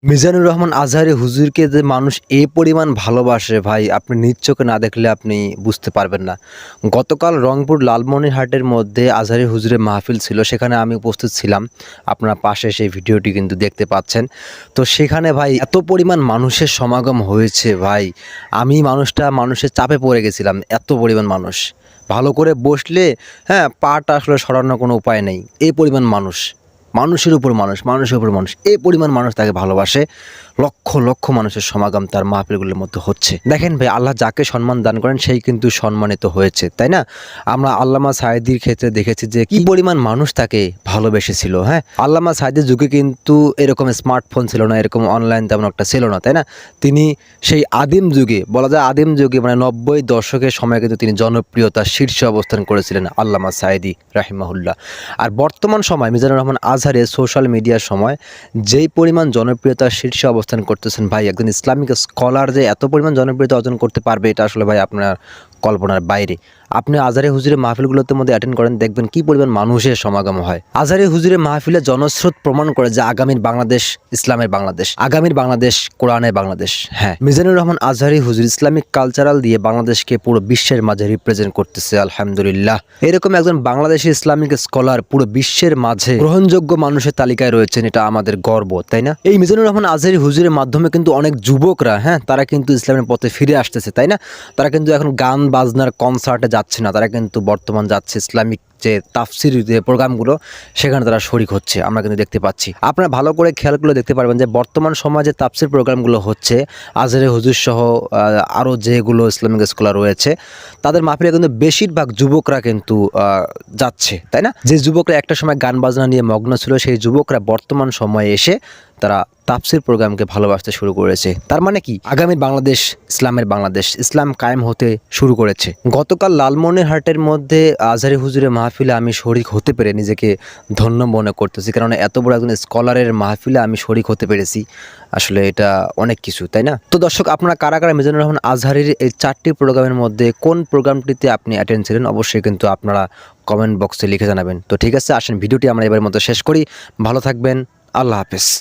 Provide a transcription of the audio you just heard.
মিজানুর রহমান আজহারী হুজুরকে যে মানুষ এ পরিমাণ ভালোবাসে ভাই, আপনি নিজ চোখে না দেখলে আপনি বুঝতে পারবেন না। গতকাল রংপুর লালমনিরহাটের মধ্যে আজহারী হুজুরের মাহফিল ছিল, সেখানে আমি উপস্থিত ছিলাম। আপনারা পাশে সেই ভিডিওটি কিন্তু দেখতে পাচ্ছেন। তো সেখানে ভাই এত পরিমাণ মানুষের সমাগম হয়েছে ভাই, আমি মানুষের চাপে পড়ে গেছিলাম। এত পরিমাণ মানুষ, ভালো করে বসলে পাটা আসলে সরানোর কোনো উপায় নেই। এই পরিমাণ মানুষ, মানুষের উপর মানুষ, মানুষের উপর মানুষ, এই পরিমাণ মানুষ তাকে ভালোবাসে। লক্ষ লক্ষ মানুষের সমাগম তার মাহফিলগুলোর মধ্যে হচ্ছে। দেখেন ভাই, আল্লাহ যাকে সম্মান দান করেন সেই কিন্তু সম্মানিত হয়েছে, তাই না? আমরা আল্লামা সাঈদীর ক্ষেত্রে দেখেছি যে কি পরিমাণ মানুষ তাকে ভালোবেসেছিল। আল্লামা সাঈদীর যুগে কিন্তু এরকম স্মার্টফোন ছিল না, এরকম অনলাইন তেমন একটা ছিল না, তাই না? তিনি সেই আদিম যুগে, বলা যায় আদিম যুগে, মানে 90 দশকের সময় কিন্তু তিনি জনপ্রিয়তার শীর্ষে অবস্থান করেছিলেন আল্লামা সাঈদী রাহিমাহুল্লাহ। আর বর্তমান সময় মিজানুর রহমান আজহারের সোশ্যাল মিডিয়ার সময় যেই পরিমাণ জনপ্রিয়তার শীর্ষে অবস্থান করতেছেন ভাই, একজন ইসলামিক স্কলার যে এত পরিমাণ জনপ্রিয়তা অর্জন করতে পারবে, এটা আসলে ভাই আপনার কল্পনার বাইরে। আপনি আজহারী হুজুরের মাহফিলগুলোতে মধ্যে অ্যাটেন্ড করেন, দেখবেন কি পরিমাণ মানুষের সমাগম হয়। আজহারী হুজুরের মাহফিলে জনস্রোত প্রমাণ করে যে আগামীর বাংলাদেশ ইসলামের বাংলাদেশ, আগামীর বাংলাদেশ কোরআনের বাংলাদেশ। মিজানুর রহমান আজহারী হুজুর ইসলামিক কালচারাল দিয়ে বাংলাদেশকে পুরো বিশ্বের মাঝে রিপ্রেজেন্ট করতেছে, আলহামদুলিল্লাহ। এরকম একজন বাংলাদেশি ইসলামিক স্কলার পুরো বিশ্বের মাঝে গ্রহণযোগ্য মানুষের তালিকায় রয়েছেন, এটা আমাদের গর্ব, তাই না? এই মিজানুর রহমান আজহারী হুজুরের মাধ্যমে কিন্তু অনেক যুবকরা তারা কিন্তু ইসলামের পথে ফিরে আসতেছে, তাই না? তারা কিন্তু এখন গান বাজনার কনসার্টে যাচ্ছে না, তারা কিন্তু বর্তমান যাচ্ছে ইসলামিক যে তাফসির যে প্রোগ্রামগুলো, সেখানে তারা শরিক হচ্ছে, আমরা কিন্তু দেখতে পাচ্ছি। আপনারা ভালো করে খেয়ালগুলো দেখতে পারবেন যে বর্তমান সমাজে তাফসির প্রোগ্রামগুলো হচ্ছে, আজহারী হুজুর সহ আরও যেগুলো ইসলামিক স্কলার রয়েছে, তাদের মাহফিলে কিন্তু বেশিরভাগ যুবকরা কিন্তু যাচ্ছে, তাই না? যে যুবকরা একটা সময় গান বাজনা নিয়ে মগ্ন ছিল, সেই যুবকরা বর্তমান সময়ে এসে তারা তাফসির প্রোগ্রামকে ভালোবাসতে শুরু করেছে। তার মানে কি, আগামীর বাংলাদেশ ইসলামের বাংলাদেশ, ইসলাম কায়েম হতে শুরু করেছে। গতকাল লালমনিরহাটের মধ্যে আজহারী হুজুরের মাহফিলে আমি শরিক হতে পেরে নিজেকে ধন্য মনে করতেছি, কারণ এত বড় একজন স্কলারের মাহফিলে আমি শরিক হতে পেরেছি। আসলে এটা অনেক কিছু, তাই না? তো দর্শক, আপনারা কারা কারা মিজানুর রহমান আজহারীর এই 4টি প্রোগ্রামের মধ্যে কোন প্রোগ্রামটিতে আপনি অ্যাটেন্ড ছিলেন, অবশ্যই কিন্তু আপনারা কমেন্ট বক্সে লিখে জানাবেন। তো ঠিক আছে, আসেন ভিডিওটি আমরা এবার মতো শেষ করি। ভালো থাকবেন, আল্লাহ হাফেজ।